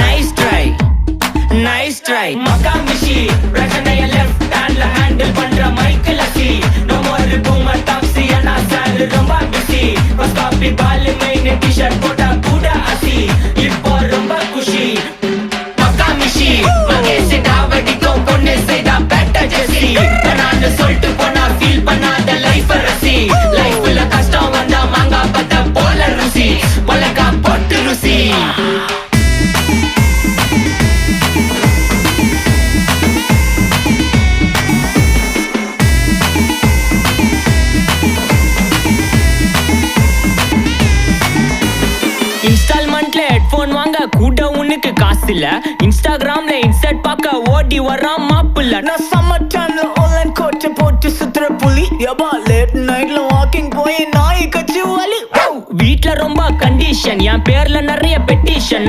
nice try, nice try. Makamishi பிரச்சனைய left handல handle பண்ற Michael அசி. No more boomer taxi ana sir ரொம்ப busy. First copy ball main t-shirt போட்டா கூட அசி. இப்போ ரொம்ப குஷி. Makamishi மகேஷ் டாவடிக்கும் பொண்ணு செய்தா better ஜெசி. நான் சொல்லிட்டு போனா feel பண்ணாத life ரசி. லைஃப்ல கஷ்டம் வந்தா மாங்கா பத்த போல ருசி. உலகா போட்டு ருசி. இன்ஸ்டால்மெண்ட்ல ஹெட்போன் வாங்க கூட உனக்கு காசு இல்ல. இன்ஸ்டாகிராம்ல இன்ஸ்டன்ட் பார்க்க ஓடி வரான் மாப்பிள்ள. நான் சம்மர் டைம்ல ஆன்லைன் கோட்டை போட்டு சுத்துற புலி. யபா லேட் நைட்ல வாக்கிங் போய் நாய் கச்சி வலி. வீட்ல ரொம்ப கண்டிஷன், என் பேர்ல நிறைய பெட்டிஷன்.